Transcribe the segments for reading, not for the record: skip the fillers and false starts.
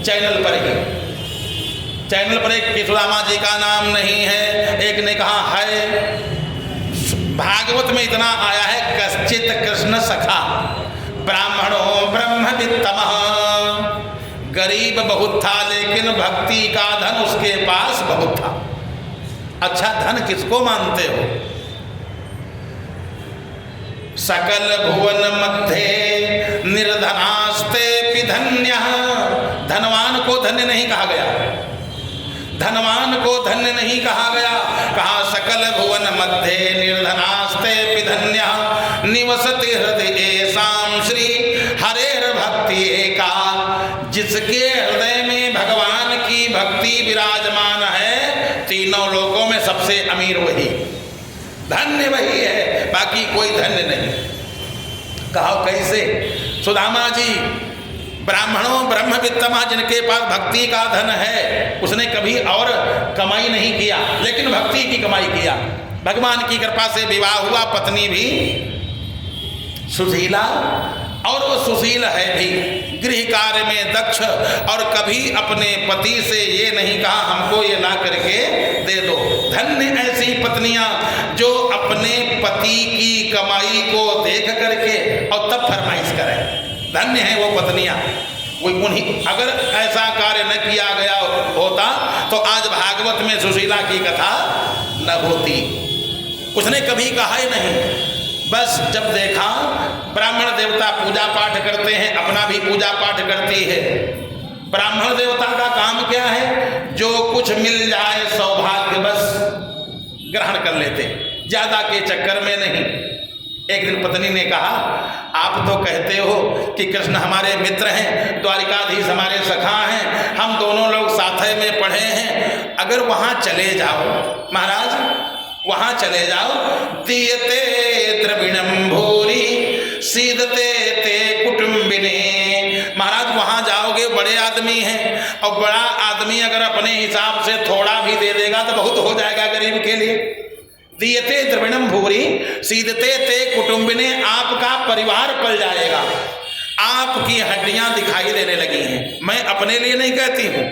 Channel पर ही, channel पर एक कि सुदामा जी का नाम नहीं है, एक ने कहा है। भागवत में इतना आया है, कश्चित कृष्ण सखा ब्राह्मणो ब्रह्मवित्तमः। गरीब बहुत था लेकिन भक्ति का धन उसके पास बहुत था। अच्छा धन किसको मानते हो? सकल भुवन मध्य निर्धनास्ते धन्यः। धनवान को धन्य नहीं कहा गया, धनवान को धन्य नहीं कहा गया, कहा सकल भुवन मध्य निर्धनास्ते धन्यः निवसति हृदय साम श्री हरेर भक्ति एका। जिसके हृदय में भगवान की भक्ति विराजमान है, तीनों लोकों में सबसे अमीर वही, धन्य वही है, बाकी कोई धन्य नहीं। कहो कैसे? सुदामा जी ब्राह्मणों ब्रह्मवित्तमः, जिनके पास भक्ति का धन है, उसने कभी और कमाई नहीं किया लेकिन भक्ति की कमाई किया। भगवान की कृपा से विवाह हुआ, पत्नी भी सुशीला, और वो सुशील है भी, गृह कार्य में दक्ष, और कभी अपने पति से ये नहीं कहा हमको ये ला करके दे दो। धन्य ऐसी पत्नियां जो अपने पति की कमाई को देख करके और तब फरमाइश करें, धन्य है वो पत्नियां। उन्हीं अगर ऐसा कार्य न किया गया होता तो आज भागवत में सुशीला की कथा न होती। उसने कभी कहा ही नहीं, बस जब देखा ब्राह्मण देवता पूजा पाठ करते हैं, अपना भी पूजा पाठ करती है। ब्राह्मण देवता का काम क्या है? जो कुछ मिल जाए सौभाग्य बस ग्रहण कर लेते, ज्यादा के चक्कर में नहीं। एक दिन पत्नी ने कहा, आप तो कहते हो कि कृष्ण हमारे मित्र हैं, द्वारिकाधीश हमारे सखा हैं, हम दोनों लोग साथ में पढ़े हैं, अगर वहाँ चले जाओ महाराज, वहाँ चले जाओ, दीयते द्रविणम भूरी सीधते ते कुटुंबिने। महाराज वहाँ जाओगे, बड़े आदमी हैं, और बड़ा आदमी अगर अपने हिसाब से थोड़ा भी दे देगा तो बहुत हो जाएगा गरीब के लिए। दीयते द्रविणम भूरी सीधते ते कुटुंबिने, आपका परिवार पल जाएगा, आपकी हड्डियां दिखाई देने लगी हैं। मैं अपने लिए नहीं कहती हूँ,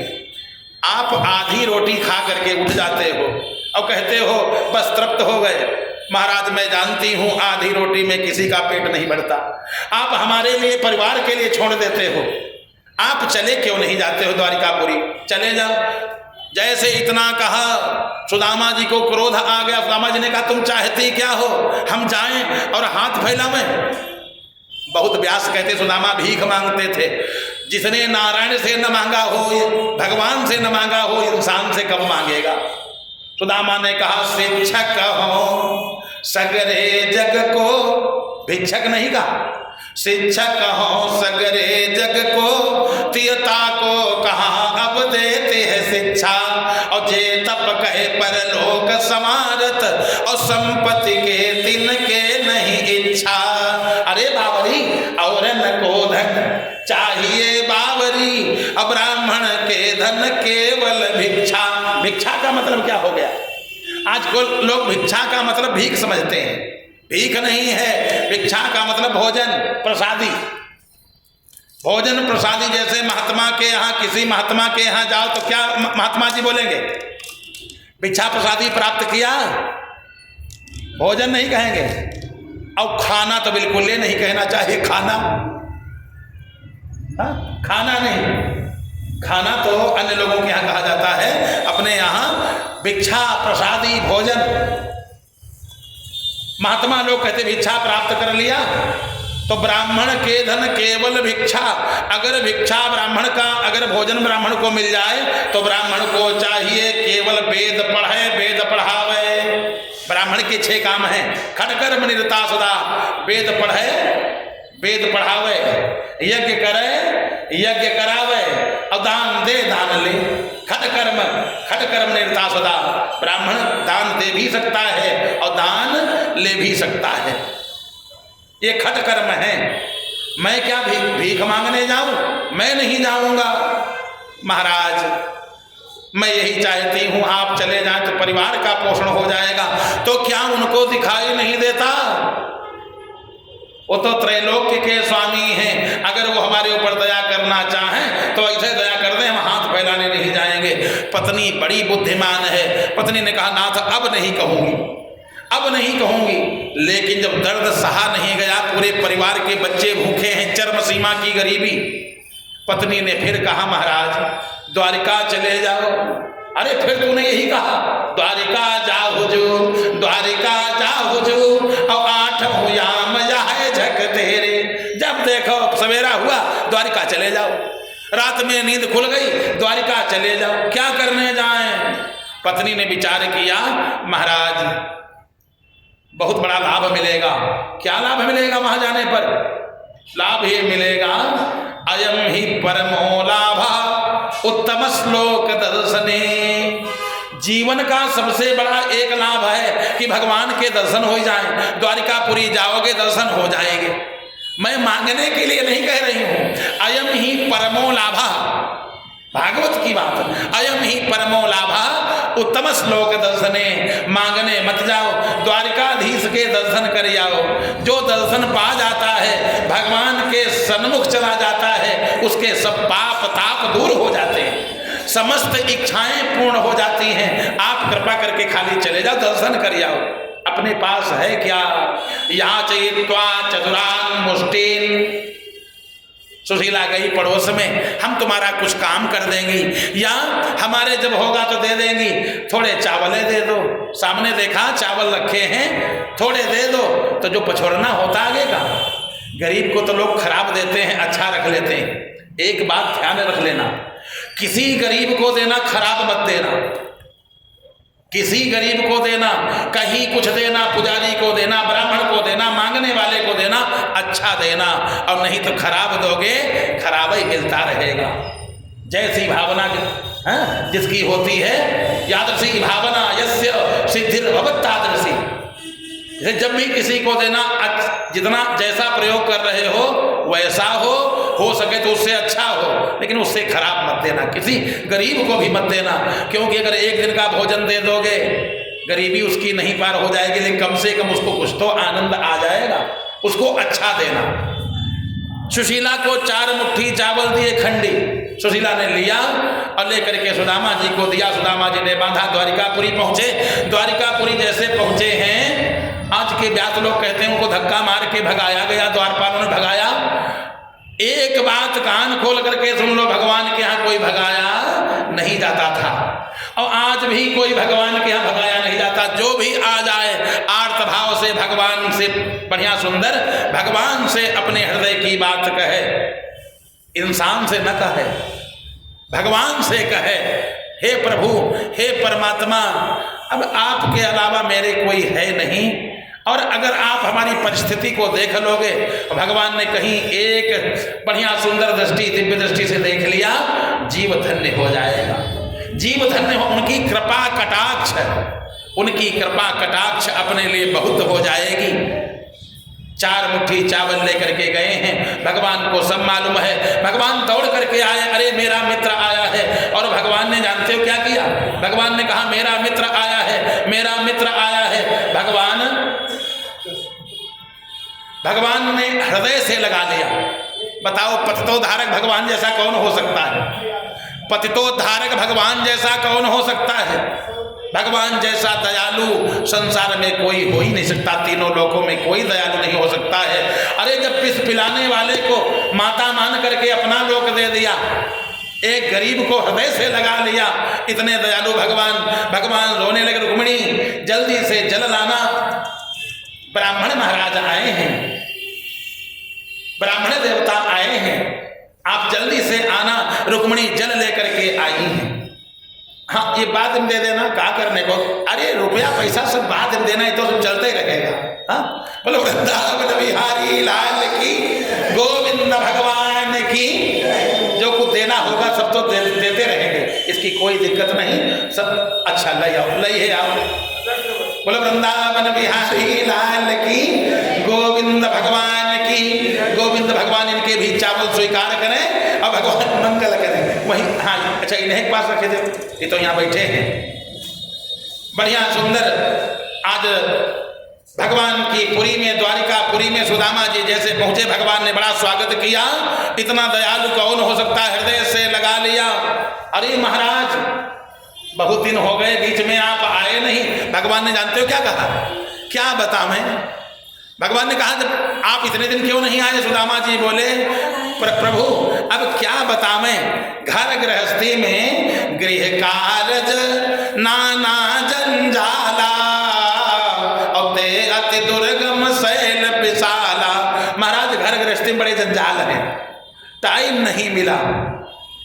आप आधी रोटी खा करके उठ जाते हो और कहते हो बस तृप्त हो गए। महाराज मैं जानती हूँ आधी रोटी में किसी का पेट नहीं भरता, आप हमारे लिए परिवार के लिए छोड़ देते हो, आप चले क्यों नहीं जाते हो द्वारिकापुरी? चले जाओ। जैसे इतना कहा सुदामा जी को क्रोध आ गया। सुदामा जी ने कहा तुम चाहती क्या हो, हम जाएं और हाथ फैलावें? बहुत व्यास कहते सुदामा भीख मांगते थे। जिसने नारायण से न मांगा हो, भगवान से न मांगा हो, इंसान से कब मांगेगा? सुदामा ने कहा शिक्षक हो सगरे जग को, भिक्षक नहीं कहा, शिक्षक हो सगरे जग को, तियता को कहा अब देते हैं शिक्षा, और जे तप कहे परलोक समारत, और संपत्ति के तिनके नहीं इच्छा। अरे बावरी और न को धन चाहिए बावरी, अब ब्राह्मण के धन केवल भिक्षा। भिक्षा का मतलब क्या हो गया? आजकल लोग भिक्षा का मतलब भीख समझते हैं, भीख नहीं है। भिक्षा का मतलब भोजन प्रसादी, भोजन प्रसादी। जैसे महात्मा के यहाँ, किसी महात्मा के यहाँ जाओ तो क्या महात्मा जी बोलेंगे? भिक्षा प्रसादी प्राप्त किया, भोजन नहीं कहेंगे। और खाना तो बिल्कुल ये नहीं कहना चाहिए, खाना, हाँ खाना नहीं, खाना तो अन्य लोगों के यहाँ कहा जाता है, अपने यहाँ भिक्षा प्रसादी भोजन। महात्मा लोग कहते भिक्षा प्राप्त कर लिया तो ब्राह्मण के धन केवल भिक्षा। अगर भिक्षा ब्राह्मण का, अगर भोजन ब्राह्मण को मिल जाए तो ब्राह्मण को चाहिए केवल वेद पढ़े, वेद पढ़ावे। ब्राह्मण के 6 काम हैं, खटकर्म निरता सदा, वेद पढ़े, वेद पढ़ावे, यज्ञ करे, यज्ञ करावे, और दान दे, दान ले। खटकर्म, खटकर्म निरता सदा। ब्राह्मण दान दे भी सकता है और दान ले भी सकता है, ये खटकर्म है। मैं क्या भीख मांगने जाऊं? मैं नहीं जाऊंगा महाराज, मैं यही चाहती हूं आप चले जाएं तो परिवार का पोषण हो जाएगा। तो क्या उनको दिखाई नहीं देता? वो तो त्रैलोक्य के स्वामी हैं, अगर वो हमारे ऊपर दया करना चाहें तो ऐसे दया कर दें, हम हाथ फैलाने नहीं जाएंगे। पत्नी बड़ी बुद्धिमान है, पत्नी ने कहा नाथ अब नहीं कहूँगी, अब नहीं कहूँगी। लेकिन जब दर्द सहा नहीं गया, पूरे परिवार के बच्चे भूखे हैं, चरम सीमा की गरीबी, पत्नी ने फिर कहा महाराज द्वारिका चले जाओ। अरे फिर तूने यही कहा द्वारिका जाओ हुजूर, द्वारिका जाओ हुजूर, और 8 याम जाए झक तेरे। जब देखो सवेरा हुआ द्वारिका चले जाओ, रात में नींद खुल गई द्वारिका चले जाओ, क्या करने जाएं। पत्नी ने विचार किया महाराज बहुत बड़ा लाभ मिलेगा। क्या लाभ मिलेगा वहां जाने पर? लाभ ये मिलेगा अयम ही परमो लाभा उत्तम श्लोक दर्शने। जीवन का सबसे बड़ा एक लाभ है कि भगवान के दर्शन हो जाएं। द्वारिकापुरी जाओगे दर्शन हो जाएंगे। मैं मांगने के लिए नहीं कह रही हूं, अयम ही परमो लाभा, भागवत की बात, अयम ही परमो लाभा उत्तम श्लोक दर्शने। मांगने मत जाओ, द्वारिकाधीश के दर्शन कर आओ। जो दर्शन पा जाता है, भगवान के सन्मुख चला जाता है, उसके सब पाप ताप दूर हो जाते हैं, समस्त इच्छाएं पूर्ण हो जाती हैं। आप कृपा करके खाली चले जाओ, दर्शन कर आओ। अपने पास है क्या? याचयित्वा चतुरान मुष्टिन। सुशीला गई पड़ोस में, हम तुम्हारा कुछ काम कर देंगी, या हमारे जब होगा तो दे देंगी, थोड़े चावलें दे दो। सामने देखा चावल रखे हैं, थोड़े दे दो। तो जो पछोरना होता आगे का, गरीब को तो लोग खराब देते हैं, अच्छा रख लेते हैं। एक बात ध्यान रख लेना, किसी गरीब को देना खराब मत देना, किसी गरीब को देना, कहीं कुछ देना, पुजारी को देना, ब्राह्मण को देना, मांगने वाले को देना, अच्छा देना, और नहीं तो खराब दोगे खराब ही मिलता रहेगा। जैसी भावना जिसकी होती है, यादृशी भावना यस्य सिद्धिर्भवत्तादृशी। जब भी किसी को देना, जितना जैसा प्रयोग कर रहे हो वैसा हो सके तो उससे अच्छा हो, लेकिन उससे खराब मत देना। किसी गरीब को भी मत देना, क्योंकि अगर एक दिन का भोजन दे दोगे, गरीबी उसकी नहीं पार हो जाएगी, लेकिन कम से कम उसको कुछ तो आनंद आ जाएगा। उसको अच्छा देना। सुशीला को 4 मुट्ठी चावल दिए खंडी, सुशीला ने लिया और लेकर के सुदामा जी को दिया। सुदामा जी ने बांधा, द्वारिकापुरी पहुंचे। द्वारिकापुरी जैसे पहुंचे हैं, आज के व्यास लोग कहते हैं उनको धक्का मार के भगाया गया, द्वारपालों ने भगाया। एक बात कान खोल करके सुन लो, भगवान के यहाँ कोई भगाया नहीं जाता था, और आज भी कोई भगवान के यहाँ भगाया नहीं जाता। जो भी आ जाए आर्त भाव से भगवान से बढ़िया सुंदर, भगवान से अपने हृदय की बात कहे, इंसान से न कहे, भगवान से कहे, हे प्रभु, हे परमात्मा, अब आपके अलावा मेरे कोई है नहीं। और अगर आप हमारी परिस्थिति को देख लोगे, भगवान ने कहीं एक बढ़िया सुंदर दृष्टि, दिव्य दृष्टि से देख लिया, जीव धन्य हो जाएगा। जीव धन्य हो, उनकी कृपा कटाक्ष, उनकी कृपा कटाक्ष अपने लिए बहुत हो जाएगी। 4 मुट्ठी चावल लेकर के गए हैं, भगवान को सब मालूम है। भगवान दौड़ करके आए, अरे मेरा मित्र आया है। और भगवान ने जानते हो क्या किया? भगवान ने कहा मेरा मित्र आया है, मेरा मित्र आया है। भगवान ने हृदय से लगा लिया। बताओ, पतितोद्धारक भगवान जैसा कौन हो सकता है? पतितोद्धारक भगवान जैसा कौन हो सकता है? भगवान जैसा दयालु संसार में कोई हो ही नहीं सकता, तीनों लोकों में कोई दयालु नहीं हो सकता है। अरे जब पिस पिलाने वाले को माता मान करके अपना लोक दे दिया, एक गरीब को हृदय से लगा लिया, इतने दयालु भगवान। भगवान रोने लगे, रुक्मिणी जल्दी से जल लाना, ब्राह्मण महाराज आए हैं, ब्राह्मण देवता आए हैं, आप जल्दी से आना। रुक्मिणी जल लेकर के आई हैं। हाँ, ये बाद में दे देना, क्या करने को? अरे रुपया पैसा सब बाद में देना, ही तो सब चलते रहेगा। हाँ, बोलो वृंदावन बिहारी लाल की, गोविंद भगवान की। जो कुछ देना होगा सब तो देते रहेंगे, इसकी कोई दिक्कत नहीं। सब अच्छा ले आओ, ले आओ। बोलो वृंदावन बिहारी लाल की, गोविंद भगवान की। गोविंद भगवान इनके भी चावल स्वीकार करें और भगवान मंगल करें। वही, हाँ अच्छा, इन्हें के पास रखे थे, ये तो यहाँ बैठे हैं। बढ़िया सुंदर आज भगवान की पुरी में, द्वारिकापुरी में सुदामा जी जैसे पहुंचे, भगवान ने बड़ा स्वागत किया। इतना दयालु कौन हो सकता है, हृदय से लगा लिया। अरे महाराज, बहुत दिन हो गए, बीच में आप आए नहीं। भगवान ने जानते हो क्या कहा? क्या बताएं? भगवान ने कहा जब आप इतने दिन क्यों नहीं आए? सुदामा जी बोले प्रभु अब क्या बताएं, घर गृहस्थी में गृह कारज नाना जंजाला, अति दुर्गम शैल विशाला। महाराज घर गृहस्थी में बड़े जंजाल है, टाइम नहीं मिला।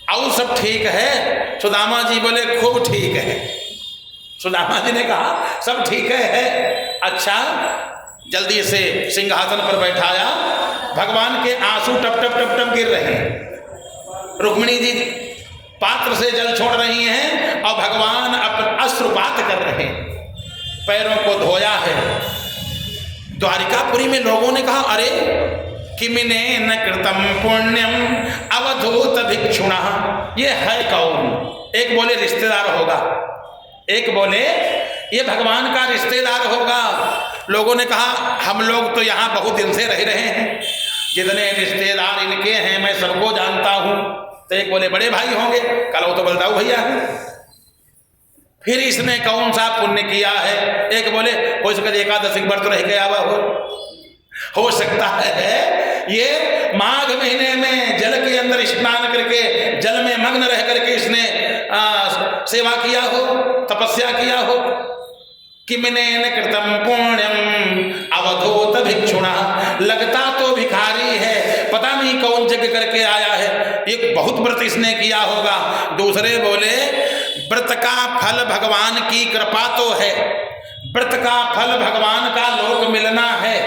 और सब ठीक है? सुदामा जी बोले खूब ठीक है। सुदामा जी ने कहा सब ठीक है। अच्छा, जल्दी से सिंहासन पर बैठाया। भगवान के आंसू टप टप टप टप गिर रहे हैं। रुक्मिणी जी पात्र से जल छोड़ रही हैं और भगवान अपना अश्रुपात कर रहे हैं, पैरों को धोया है। द्वारिकापुरी में लोगों ने कहा अरे किमिने न कृतम पुण्यम अवधूत भिक्षुणा, ये है कौन? एक बोले रिश्तेदार होगा, एक बोले ये भगवान का रिश्तेदार होगा। लोगों ने कहा हम लोग तो यहाँ बहुत दिन से रह रहे हैं, जितने रिश्तेदार इनके हैं मैं सबको जानता हूँ। तो एक बोले बड़े भाई होंगे, कल वो तो बलदाऊ भैया है। फिर इसने कौन सा पुण्य किया है? एक बोले हो सकता है एकादशी व्रत रह गया हो सकता है ये माघ महीने में जल के अंदर स्नान करके जल में मग्न रह करके इसने सेवा किया हो, तपस्या किया हो। किमिनेन कृतम पुण्यम अवधूत भिक्षुणा, लगता तो भिखारी है, पता नहीं कौन जग करके आया है, एक बहुत व्रत इसने किया होगा। दूसरे बोले व्रत का फल भगवान की कृपा तो है, व्रत का फल भगवान का लोक मिलना है,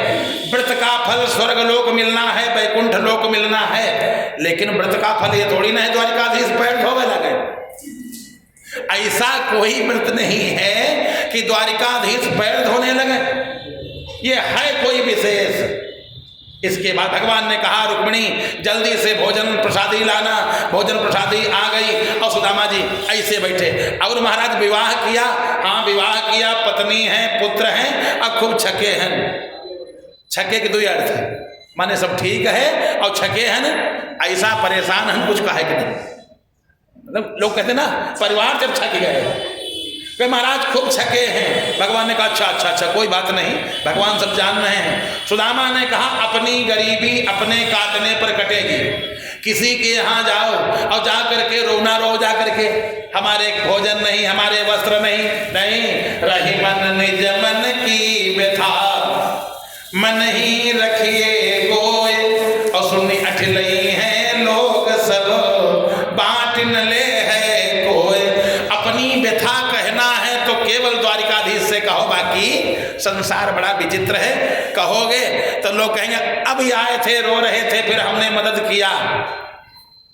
व्रत का फल स्वर्ग लोक मिलना है, वैकुंठ लोक मिलना है। लेकिन व्रत का फल ये थोड़ी ना है द्वारिकाधीश पैर धोवे लगे। ऐसा कोई व्रत नहीं है कि द्वारिकाधीश पैर धोने लगे, ये है कोई विशेष। इसके बाद भगवान ने कहा रुक्मिणी जल्दी से भोजन प्रसादी लाना। भोजन प्रसादी आ गई और सुदामा जी ऐसे बैठे। और महाराज विवाह किया? हाँ विवाह किया, पत्नी है, पुत्र हैं और खूब छके हैं। छके के दो अर्थ है, माने सब ठीक है और छके हैं न, ऐसा परेशान हम कुछ कहे कि नहीं। मतलब लोग कहते ना परिवार जब छक गए वे महाराज खूब छके हैं। भगवान ने कहा अच्छा अच्छा अच्छा कोई बात नहीं, भगवान सब जान रहे हैं। सुदामा ने कहा अपनी गरीबी अपने काटने पर कटेगी। किसी के यहाँ जाओ और जा करके रोना रो जा करके, हमारे भोजन नहीं, हमारे वस्त्र नहीं, रही मन निज मन की व्यथा, मन ही रखिए गोय और सुनी अठलई है लोग सब बांट न ले है कोई। अपनी व्यथा कहना है तो केवल द्वारिकाधीश से कहो, बाकी संसार बड़ा विचित्र है। कहोगे तो लोग कहेंगे अभी आए थे रो रहे थे फिर हमने मदद किया।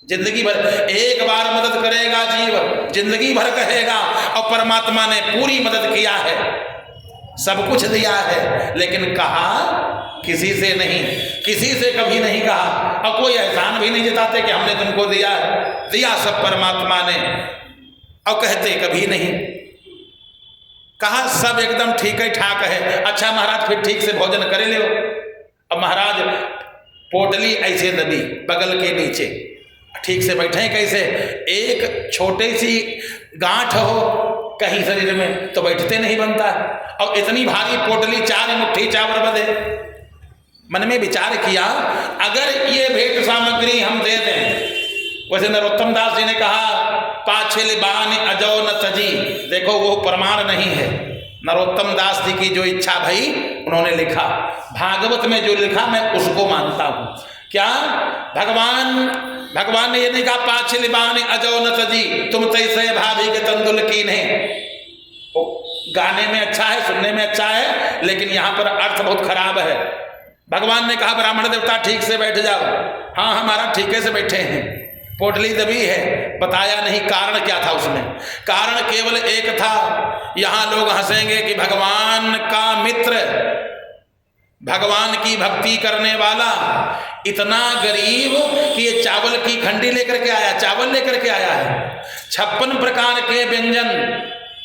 जिंदगी भर एक बार मदद करेगा जीव, जिंदगी भर कहेगा और परमात्मा ने पूरी मदद किया है, सब कुछ दिया है, लेकिन कहा किसी से नहीं, किसी से कभी नहीं कहा। और कोई एहसान भी नहीं जताते कि हमने तुमको दिया है, दिया सब परमात्मा ने, और कहते कभी नहीं। कहा सब एकदम ठीक है ठाक है। अच्छा महाराज फिर ठीक से भोजन करे लो। अब महाराज पोटली ऐसे दबी बगल के नीचे, ठीक से बैठे कैसे? एक छोटी सी गांठ हो कहीं शरीर में तो बैठते नहीं बनता, और इतनी भारी पोटली 4 मुट्ठी चावल बदे। मन में विचार किया अगर ये भेंट सामग्री हम दे दें, वैसे नरोत्तम दास जी ने कहा पाछिल बान अजो न तजी, देखो वो प्रमाण नहीं है। नरोत्तम दास जी की जो इच्छा भई उन्होंने लिखा, भागवत में जो लिखा मैं उसको मानता हूँ। क्या भगवान ने ये नहीं कहा पाछिल बान अजो न तजी, तुम तैसे भाभी के तंदुल की नहीं। गाने में अच्छा है, सुनने में अच्छा है, लेकिन यहाँ पर अर्थ बहुत खराब है। भगवान ने कहा ब्राह्मण देवता ठीक से बैठ जाओ। हाँ हमारा ठीके से बैठे हैं, पोटली दबी है, बताया नहीं कारण क्या था उसमें। कारण केवल एक था, यहाँ लोग हंसेंगे कि भगवान का मित्र, भगवान की भक्ति करने वाला इतना गरीब कि ये चावल की खंडी लेकर के आया, चावल लेकर के आया है। 56 प्रकार के व्यंजन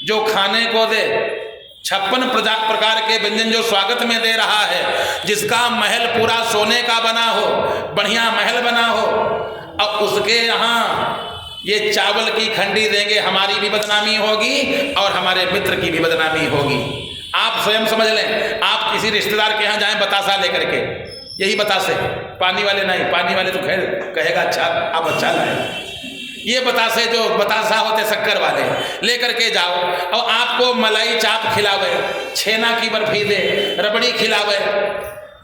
जो खाने को दे, 56 प्रकार के व्यंजन जो स्वागत में दे रहा है, जिसका महल पूरा सोने का बना हो, बढ़िया महल बना हो, अब उसके यहाँ ये चावल की खंडी देंगे, हमारी भी बदनामी होगी और हमारे मित्र की भी बदनामी होगी। आप स्वयं समझ लें, आप किसी रिश्तेदार के यहाँ जाएं बतासा लेकर के, यही बतासे, पानी वाले नहीं, पानी वाले तो खैर कहेगा अच्छा आप अच्छा लाए, ये बतासे जो बतासा होते शक्कर वाले लेकर के जाओ और आपको मलाई चाप खिलावे, छेना की बर्फी दे, रबड़ी खिलावे,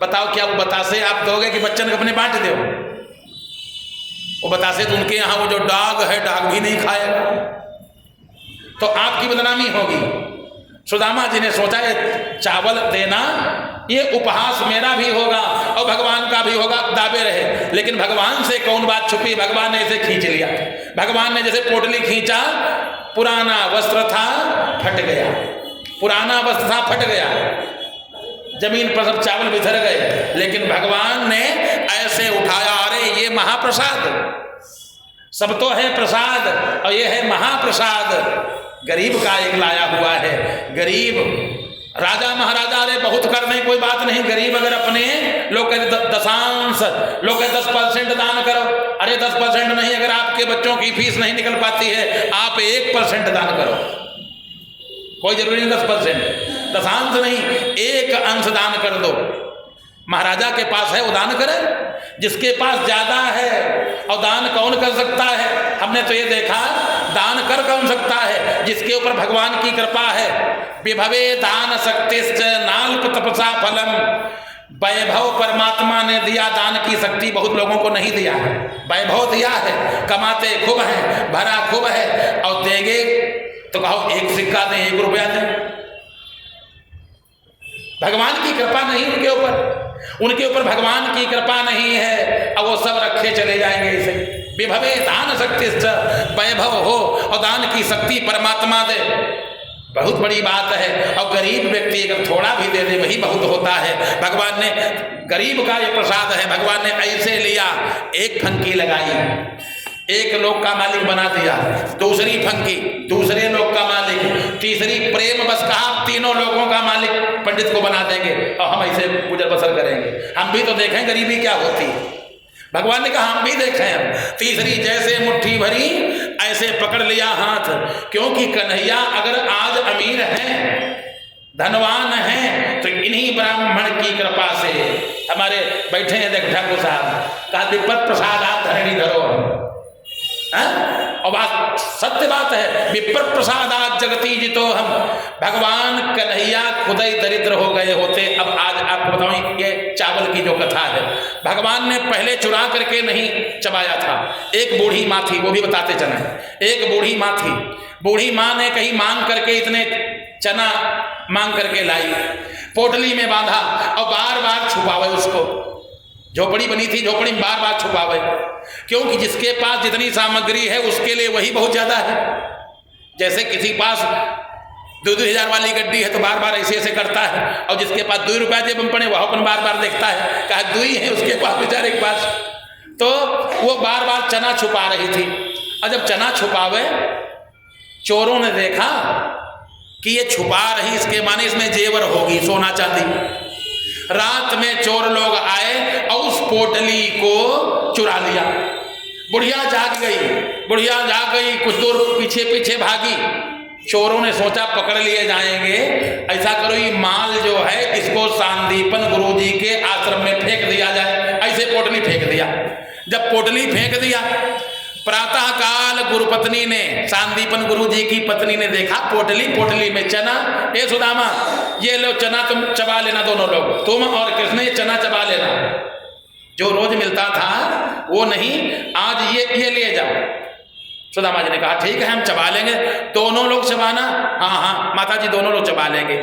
बताओ क्या वो बतासे आप दोगे कि बच्चन अपने बांट दो? वो बतासे तो उनके यहाँ वो जो डाग है, डाग भी नहीं खाएगा, तो आपकी बदनामी होगी। सुदामा जी ने सोचा ये चावल देना, ये उपहास मेरा भी होगा और भगवान का भी होगा, दावे रहे, लेकिन भगवान से कौन बात छुपी, भगवान ने इसे खींच लिया। भगवान ने जैसे पोटली खींचा, पुराना वस्त्र था फट गया, पुराना वस्त्र था फट गया, जमीन पर सब चावल बिखर गए, लेकिन भगवान ने ऐसे उठाया, अरे ये महाप्रसाद, सब तो है प्रसाद और ये है महाप्रसाद, गरीब का एक लाया हुआ है। गरीब राजा महाराजा अरे बहुत कर दें कोई बात नहीं, गरीब अगर अपने लोग कहते दशांश, लोग कहते 10% दान करो, अरे 10% नहीं, अगर आपके बच्चों की फीस नहीं निकल पाती है आप 1% दान करो, कोई जरूरी नहीं 10%, दशांश नहीं, 1 अंश दान कर दो। महाराजा के पास है वो दान करे, जिसके पास ज्यादा है, और दान कौन कर सकता है? हमने तो ये देखा दान कर कौन सकता है? जिसके ऊपर भगवान की कृपा है। विभवे दान शक्तिश्च नाल्प तपसा फलम, वैभव परमात्मा ने दिया, दान की शक्ति बहुत लोगों को नहीं दिया है। वैभव दिया है, कमाते खूब हैं, भरा खूब है, और देंगे तो कहो 1 सिक्का दें, 1 रुपया दें, भगवान की कृपा नहीं उनके ऊपर, उनके ऊपर भगवान की कृपा नहीं है, अब वो सब रखे चले जाएंगे इसे। विभवे दान शक्ति, वैभव हो और दान की शक्ति परमात्मा दे, बहुत बड़ी बात है। और गरीब व्यक्ति अगर थोड़ा भी दे दे वही बहुत होता है। भगवान ने गरीब का ये प्रसाद है, भगवान ने ऐसे लिया, 1 फंकी लगाई, 1 लोक का मालिक बना दिया, दूसरी फंकी दूसरे लोक का मालिक, तीसरी प्रेम बस कहा, तीनों लोगों का मालिक पंडित को बना देंगे और हम ऐसे गुजर बसर करेंगे। हम भी तो देखें गरीबी क्या होती है, भगवान ने कहा हम भी देखें। तीसरी जैसे मुट्ठी भरी ऐसे पकड़ लिया हाथ, क्योंकि कन्हैया अगर आज अमीर हैं, धनवान हैं, तो इन्हीं ब्राह्मण की कृपा से हमारे बैठे हैं देख ठाकुर साहब, कहा विपत प्रसाद आप धरणी धरो, और बात सत्य बात है, विप्र प्रसादात जगती जितो हम, भगवान कन्हैया खुद ही दरिद्र हो गए होते। अब आज आपको बताऊं ये चावल की जो कथा है, भगवान ने पहले चुरा करके नहीं चबाया था। एक बूढ़ी माँ थी, वो भी बताते चले, एक बूढ़ी माँ थी, बूढ़ी माँ ने कहीं मांग करके इतने चना मांग करके लाई, पोटली में बांधा और बार बार छुपावे उसको, झोपड़ी बनी थी, झोपड़ी में बार बार छुपावे, क्योंकि जिसके पास जितनी सामग्री है उसके लिए वही बहुत ज्यादा है। जैसे किसी पास 2-2 हज़ार वाली गड्डी है तो बार बार ऐसे ऐसे करता है, और जिसके पास 2 रुपया जेब में पड़े वह अपन बार बार देखता है, कहा 2 ही है उसके पास बेचारे के पास, तो वो बार बार चना छुपा रही थी। और जब चना छुपावे, चोरों ने देखा कि ये छुपा रही, इसके माने इसमें जेवर होगी, सोना चांदी। रात में चोर लोग आए और उस पोटली को चुरा लिया। बुढ़िया जाग गई, बुढ़िया जाग गई, कुछ दूर पीछे पीछे भागी। चोरों ने सोचा पकड़ लिए जाएंगे, ऐसा करो ये माल जो है इसको सांदीपन गुरुजी के आश्रम में फेंक दिया जाए। ऐसे पोटली फेंक दिया। जब पोटली फेंक दिया, प्रातः काल गुरुपत्नी ने, सांदीपन गुरुजी की पत्नी ने देखा पोटली, पोटली में चना। ए सुदामा, ये लो चना तुम चबा लेना, दोनों लोग, तुम और कृष्ण ये चना चबा लेना, जो रोज मिलता था वो नहीं, आज ये ले जाओ। सुदामा जी ने कहा ठीक है हम चबा लेंगे। दोनों लोग चबाना? हाँ हाँ माता जी दोनों लोग चबा लेंगे।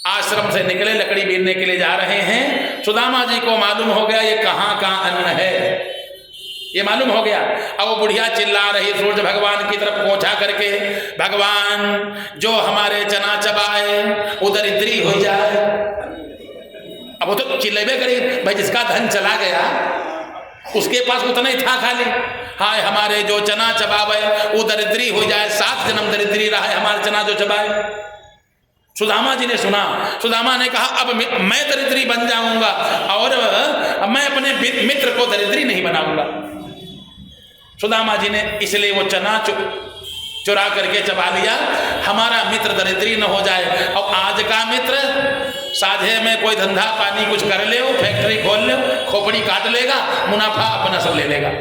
आश्रम से निकले, लकड़ी बीनने के लिए जा रहे हैं। सुदामा जी को मालूम हो गया ये कहाँ का अन्न है, ये मालूम हो गया। अब वो बुढ़िया चिल्ला रही सूरज भगवान की तरफ पहुंचा करके, भगवान जो हमारे चना चबाए वो दरिद्री हो जाए। अब वो तो चिल्लेबे करी, भाई जिसका धन चला गया उसके पास उतना ही था खाली, हाय हमारे जो चना चबावे वो दरिद्री हो जाए, 7 जन्म दरिद्री रहा है हमारे चना जो चबाए। सुदामा जी ने सुना। सुदामा ने कहा अब मैं दरिद्री बन जाऊंगा और मैं अपने मित्र को दरिद्री नहीं बनाऊंगा। सुदामा जी ने इसलिए वो चना चुरा करके चबा लिया, हमारा मित्र दरिद्री न हो जाए। और आज का मित्र साझे में कोई धंधा पानी कुछ कर ले, फैक्ट्री खोल ले, खोपड़ी काट लेगा, मुनाफा अपना सब ले लेगा।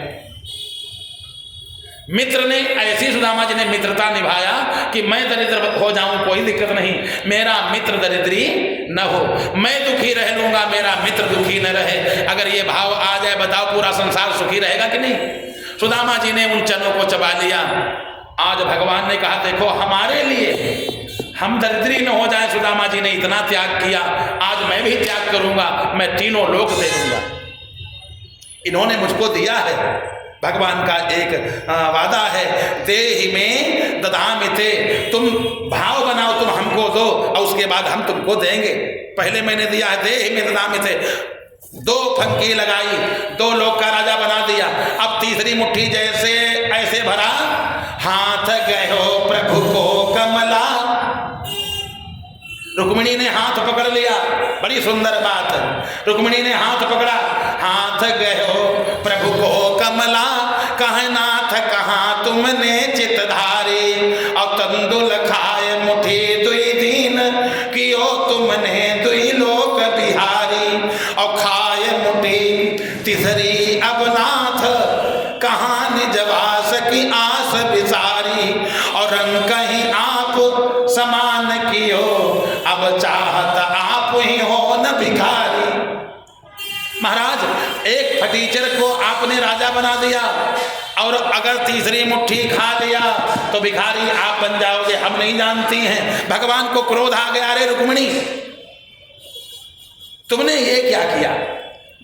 मित्र ने ऐसी सुदामा जी ने मित्रता निभाया कि मैं दरिद्र हो जाऊं कोई दिक्कत नहीं, मेरा मित्र दरिद्री न हो, मैं दुखी रह लूंगा, मेरा मित्र दुखी न रहे। अगर ये भाव आ जाए बताओ पूरा संसार सुखी रहेगा कि नहीं। सुदामा जी ने उन चनों को चबा लिया। आज भगवान ने कहा देखो हमारे लिए हम दरिद्री न हो जाए, सुदामा जी ने इतना त्याग किया, आज मैं भी त्याग करूंगा, मैं तीनों लोक दे दूंगा। इन्होंने मुझको दिया है, भगवान का एक वादा है, देहि में ददामिते, तुम भाव बनाओ, तुम हमको दो और उसके बाद हम तुमको देंगे। पहले मैंने दिया है देहि में ददामिते, 2 फंकी लगाई, 2 लोक का राजा बना दिया। अब तीसरी मुट्ठी जैसे ऐसे भरा, हाथ गयो प्रभु को कमला, रुक्मिणी ने हाथ पकड़ लिया। बड़ी सुंदर बात, रुक्मिणी ने हाथ पकड़ा, हाथ गयो प्रभु को कमला, कहे नाथ कहाँ तुमने चितधारी, और तंदुल खाए मुठी दुई दिन, कियो तुमने दुई लोक बिहारी, और खाए मुठी तीसरी अब नाथ, कहाँ निजवास की आस बिसारी, और रंग कहीं आप समान कियो, अब चाहत आप ही हो न भिखारी। महाराज एक फटीचर को आपने राजा बना दिया और अगर तीसरी मुट्ठी खा लिया तो भिखारी आप बन जाओगे, हम नहीं जानती हैं। भगवान को क्रोध आ गया, अरे रुक्मिणी तुमने ये क्या किया,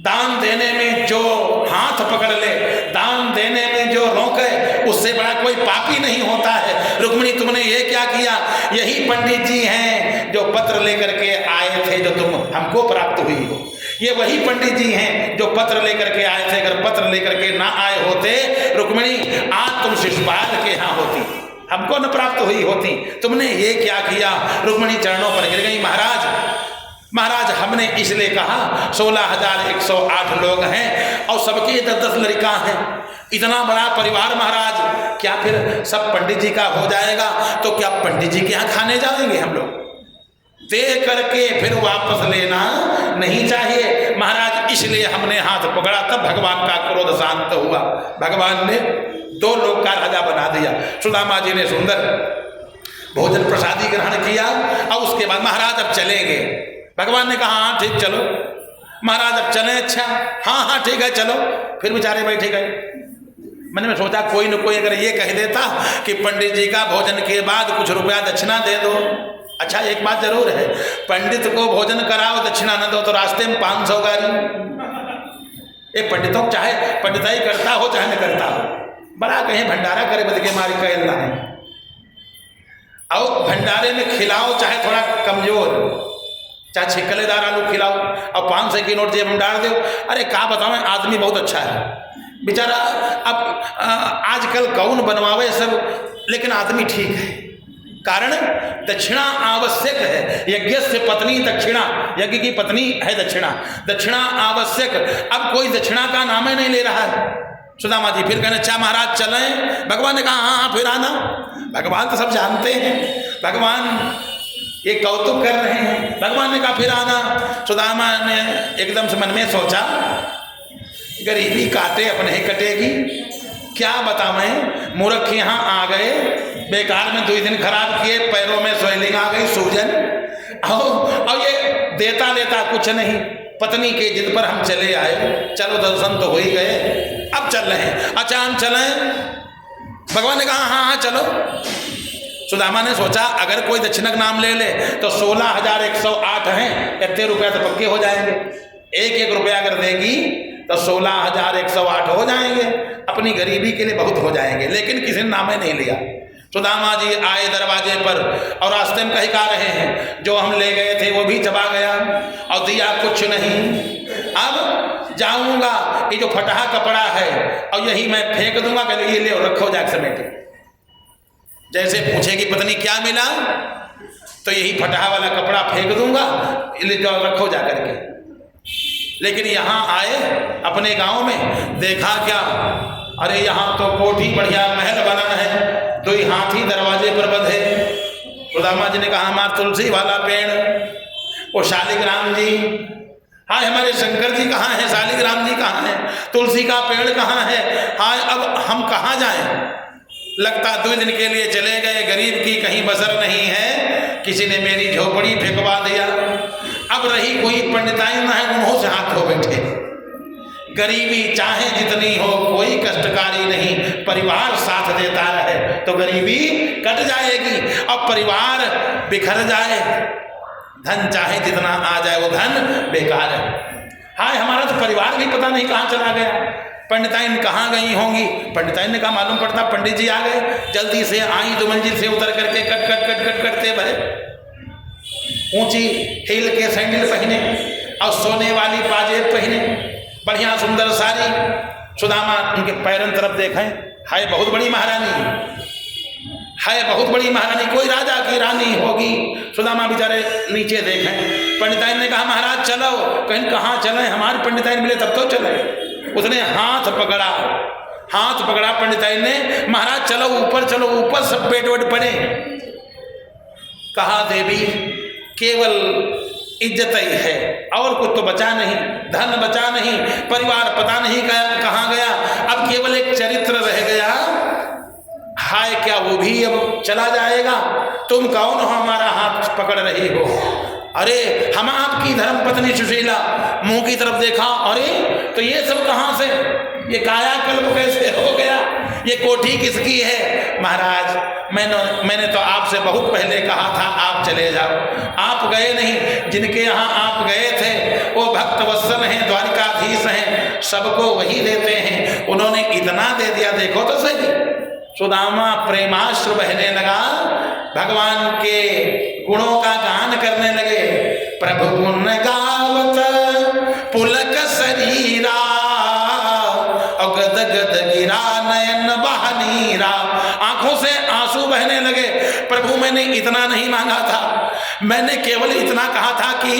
दान देने में जो हाथ पकड़ ले, दान देने में जो रोके, उससे बड़ा कोई पापी नहीं होता है। रुक्मिणी तुमने ये क्या किया, यही पंडित जी हैं जो पत्र लेकर के आए थे जो तुम हमको प्राप्त हुई हो, ये वही पंडित जी हैं जो पत्र लेकर के आए थे। अगर पत्र लेकर के ना आए होते रुक्मिणी, आज तुम शिशुपाल के यहाँ होती, हमको न प्राप्त हुई होती। तुमने ये क्या किया। रुक्मिणी चरणों पर गिर गई। महाराज हमने इसलिए कहा 16,108 लोग हैं और सबके 10-10 लड़का हैं, इतना बड़ा परिवार महाराज, क्या फिर सब पंडित जी का हो जाएगा तो क्या पंडित जी के यहाँ खाने जाएंगे हम लोग? दे करके फिर वापस लेना नहीं चाहिए महाराज, इसलिए हमने हाथ पकड़ा, तब भगवान का क्रोध शांत हुआ। भगवान ने 2 लोक का राजा बना दिया। सुदामा जी ने सुंदर भोजन प्रसादी ग्रहण किया और उसके बाद महाराज अब चलेंगे। भगवान ने कहा हाँ ठीक चलो। महाराज अब चलें, अच्छा हाँ ठीक है चलो। फिर बेचारे बैठे गए। मैंने में सोचा कोई न कोई अगर ये कह देता कि पंडित जी का भोजन के बाद कुछ रुपया दक्षिणा दे दो। अच्छा एक बात जरूर है, पंडित को भोजन कराओ दक्षिणा न दो तो रास्ते में 500 गाड़ी। ये पंडितों चाहे पंडिताई करता हो चाहे न करता हो, बड़ा कहीं भंडारा करे बद के मारी कहना है, और भंडारे में खिलाओ चाहे थोड़ा कमजोर, चाहे छिकलेदार आलू खिलाओ और 500 की नोट जेब में डाल दो। अरे क्या बताओ, आदमी बहुत अच्छा है बेचारा। अब आजकल कौन बनवावे सब, लेकिन आदमी ठीक है। कारण दक्षिणा आवश्यक है, यज्ञ से पत्नी दक्षिणा, यज्ञ की पत्नी है दक्षिणा, दक्षिणा आवश्यक। अब कोई दक्षिणा का नाम ही नहीं ले रहा है। सुदामा जी फिर कहने अच्छा महाराज चलें। भगवान ने कहा हाँ फिर आना। भगवान तो सब जानते हैं, भगवान ये कौतुक कर रहे हैं। भगवान ने कहा फिर आना। सुदामा ने एकदम से मन में सोचा गरीबी काटे अपने ही कटेगी, क्या बतावें, मूर्ख यहाँ आ गए, बेकार में 2 दिन खराब किए, पैरों में स्वेलिंग आ गई, सूजन, और ये देता लेता कुछ नहीं। पत्नी के जिद पर हम चले आए, चलो दर्शन तो हो ही गए, अब चल रहे हैं। अच्छा हम चलें? भगवान ने कहा हाँ चलो। सुदामा ने सोचा अगर कोई दक्षिणा का नाम ले ले तो 16,108 हैं, इतने रुपया तो पक्के हो जाएंगे। 1-1 रुपया अगर देगी तो 16,108 हो जाएंगे, अपनी गरीबी के लिए बहुत हो जाएंगे। लेकिन किसी ने नाम नहीं लिया। सुदामा जी आए दरवाजे पर और रास्ते में कहीं का रहे हैं, जो हम ले गए थे वो भी चबा गया और दिया कुछ नहीं। अब जाऊंगा, ये जो फटा कपड़ा है और यही मैं फेंक दूंगा, कहते ये ले रखो जाके समेटे। जैसे पूछेगी पत्नी क्या मिला, तो यही फटा वाला कपड़ा फेंक दूंगा, रखो जा करके। लेकिन यहाँ आए अपने गांव में, देखा क्या, अरे यहाँ तो कोठी बढ़िया महल बना है, 2 हाथी दरवाजे पर बंधे। सुदामा जी ने कहा हमारा तुलसी वाला पेड़, वो शालिग्राम जी, हाँ हमारे शंकर जी कहाँ हैं, शालिग्राम जी कहाँ हैं, तुलसी का पेड़ कहाँ है, हाँ अब हम कहाँ जाएं। लगता 2 दिन के लिए चले गए, गरीब की कहीं बसर नहीं है, किसी ने मेरी झोपड़ी फेंकवा दिया। अब रही कोई पंडिताई ना है, उन्हों से हाथ धो बैठे। गरीबी चाहे जितनी हो कोई कष्टकारी नहीं, परिवार साथ देता रहे तो गरीबी कट जाएगी। अब परिवार बिखर जाए, धन चाहे जितना आ जाए वो धन बेकार है। हाँ हमारा तो परिवार भी पता नहीं कहाँ चला गया, पंडिताइन कहाँ गई होंगी। पंडिताइन ने कहा मालूम पड़ता पंडित जी आ गए, जल्दी से आई 2 मंजिल से उतर करके कट कट कट कट करते भरे, ऊंची हील के सैंडल पहने और सोने वाली पाजेब पहने, बढ़िया सुंदर साड़ी। सुदामा उनके पैरन तरफ देखें, है बहुत बड़ी महारानी, है बहुत बड़ी महारानी, कोई राजा की रानी होगी। सुदामा बेचारे नीचे देखें। पंडिताइन ने कहा महाराज चलो, कहीं कहाँ चले, हमारे पंडिताइन मिले तब तो चले। उसने हाथ पकड़ा पंडिताइन ने, महाराज चलो ऊपर चलो, ऊपर सब पेट वट पड़े। कहा देवी केवल इज्जत ही है और कुछ तो बचा नहीं, धन बचा नहीं, परिवार पता नहीं कहाँ गया, अब केवल एक चरित्र रह गया। हाय क्या वो भी अब चला जाएगा, तुम कौन हो हमारा हाथ पकड़ रही हो। अरे हम आपकी धर्मपत्नी सुशीला, मुंह की तरफ देखा, अरे तो ये सब कहाँ से, ये कायाकल्प कैसे हो गया, ये कोठी किसकी है। महाराज मैंने तो आपसे बहुत पहले कहा था आप चले जाओ, आप गए नहीं। जिनके यहाँ आप गए थे वो भक्तवत्सल हैं, द्वारिकाधीश हैं, सबको वही देते हैं, उन्होंने इतना दे दिया, देखो तो सही। सुदामा प्रेमाश्रु बहने लगा, भगवान के गुणों का गान करने लगे। प्रभु गुण गावत पुलक शरीरा, गद गद गिरा नयन बहनीरा, आंखों से आंसू बहने लगे। प्रभु मैंने इतना नहीं मांगा था, मैंने केवल इतना कहा था कि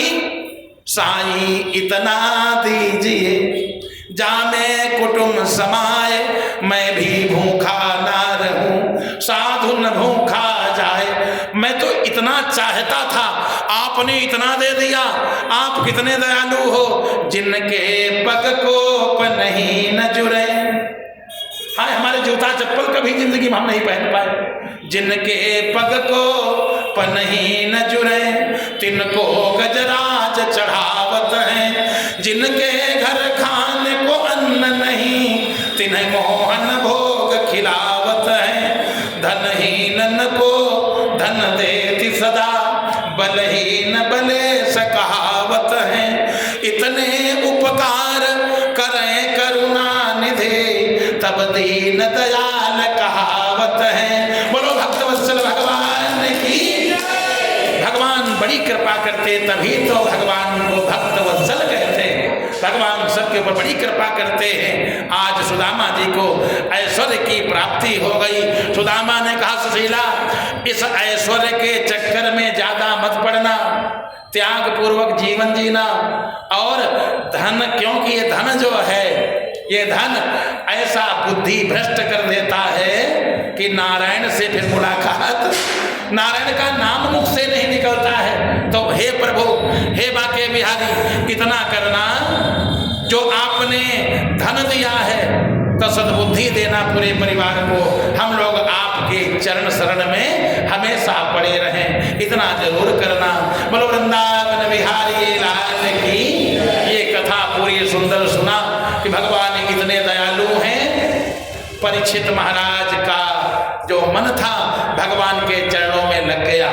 साईं इतना दीजिए जामे कुटुंब समाए, मैं भी भूखा ना रहूं साधु न भूखा जाए। मैं तो इतना चाहता था, आपने इतना दे दिया। आप कितने दयालु हो, जिनके पग कोप नहीं न जुड़े। हाँ हमारे जूता चप्पल कभी जिंदगी में हम नहीं पहन पाए। जिनके पग कोप नहीं न जुड़े, तिनको गजराज चढ़ावत है। जिनके घर खाने को अन्न नहीं, तिन्हें मोहन भोग खिलावत है। धनहीनन को धन देति सदा, बलहीन बले से कहावत है। इतने उपकार करें करुणा निधि, तब दीन दयाल कहावत है। बोलो भक्तवत्सल भगवान की। भगवान बड़ी कृपा करते, तभी तो भगवान को भक्तवत्सल कहते हैं। भगवान सबके ऊपर बड़ी कृपा करते हैं। आज सुदामा जी को ऐश्वर्य की प्राप्ति हो गई। सुदामा ने कहा सुशीला इस ऐश्वर्य के चक्कर में ज्यादा मत पड़ना, त्याग पूर्वक जीवन जीना। और धन, क्योंकि ये धन जो है, ये धन ऐसा बुद्धि भ्रष्ट कर देता है कि नारायण से फिर मुलाकात, नारायण का नाम मुख से नहीं निकलता है। तो हे प्रभु, हे बाके बिहारी, इतना करना, जो आपने धन दिया है तो सद्बुद्धि देना पूरे परिवार को। हम लोग आपके चरण शरण में हमेशा पड़े रहें, इतना जरूर करना। बोलो वृंदावन बिहारी लाल की। ये कथा पूरी सुंदर सुना कि भगवान इतने दयालु हैं। परीक्षित महाराज का जो मन था भगवान के चरणों में लग गया।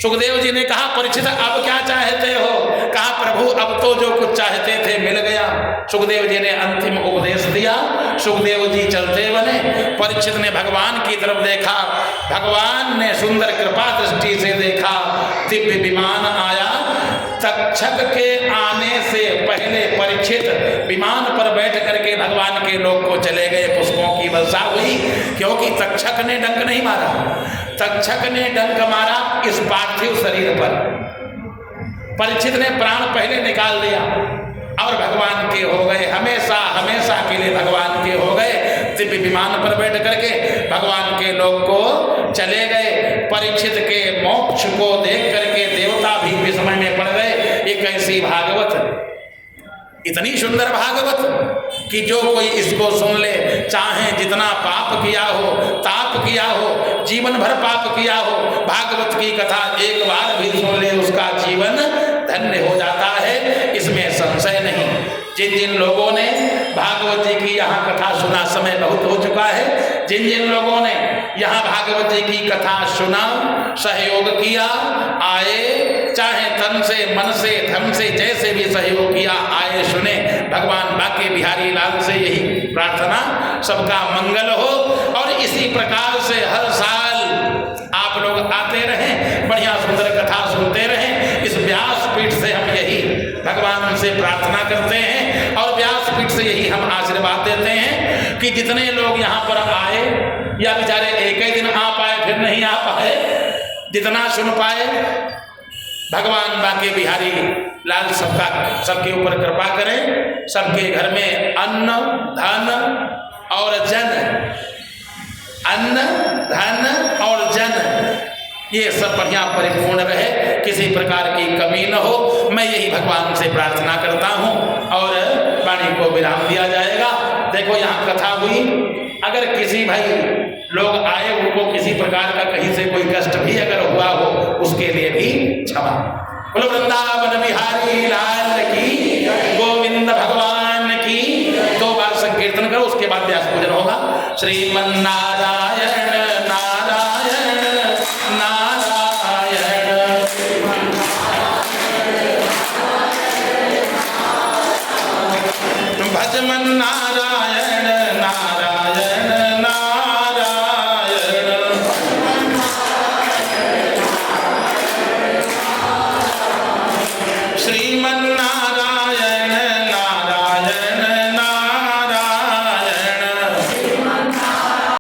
सुखदेव जी ने कहा परीक्षित अब क्या चाहते हो। कहा प्रभु अब तो जो कुछ चाहते थे मिल गया। सुखदेव जी ने अंतिम उपदेश दिया। सुखदेव जी चलते बने। परीक्षित ने भगवान की तरफ देखा, भगवान ने सुंदर कृपा दृष्टि से देखा। दिव्य विमान आया, तक्षक के आने से पहले परीक्षित विमान पर बैठ करके भगवान के लोक को चले गए। पुष्पों की वर्षा हुई, क्योंकि तक्षक ने डंक नहीं मारा, तक्षक ने डंक मारा इस पार्थिव शरीर पर। परीक्षित ने प्राण पहले निकाल दिया और भगवान के हो गए, हमेशा हमेशा के लिए भगवान के हो गए। दिव्य विमान पर बैठ करके भगवान के लोक को चले गए। परीक्षित के मोक्ष को देख करके देवता भी विस्मय में पड़ गए। एक ऐसी भागवत, इतनी सुंदर भागवत कि जो कोई इसको सुन ले, चाहे जितना पाप किया हो, ताप किया हो, जीवन भर पाप किया हो, भागवत की कथा एक बार भी सुन ले, उसका जीवन धन्य हो जाता है, इसमें संशय नहीं। जिन जिन लोगों ने भागवत जी की यहाँ कथा सुना, समय बहुत हो चुका है, जिन जिन लोगों ने यहाँ भागवत जी की कथा सुना, सहयोग किया, आए, चाहे तन से, मन से, धन से, जैसे भी सहयोग किया, आए, सुने, भगवान बाके बिहारी लाल से यही प्रार्थना, सबका मंगल हो। और इसी प्रकार से हर साल आप लोग आते रहें, बढ़िया सुंदर कथा सुनते रहें। इस व्यासपीठ से हम यही भगवान से प्रार्थना करते हैं और व्यासपीठ से यही हम आशीर्वाद देते हैं कि जितने लोग यहाँ पर आए, या बेचारे एक ही दिन आ पाए फिर नहीं आ पाए, जितना सुन पाए, भगवान बाके बिहारी लाल सबके ऊपर कृपा करें। सबके घर में अन्न धन और जन, अन्न धन और जन, ये सब बढ़िया परिपूर्ण रहे, किसी प्रकार की कमी न हो। मैं यही भगवान से प्रार्थना करता हूँ और वाणी को विराम दिया जाएगा। देखो यहाँ कथा हुई, अगर किसी भाई लोग आए, उनको किसी प्रकार का कहीं से कोई कष्ट भी अगर हुआ हो, उसके लिए भी क्षमा। बोलो वृंदावन बिहारी लाल की, गोविंद भगवान की। 2 बार संकीर्तन करो, उसके बाद व्यास पूजन होगा। श्रीमन्नारायण नारायण नारायण, भजमन नारायण नारायण नारायण, श्रीमन्नारायण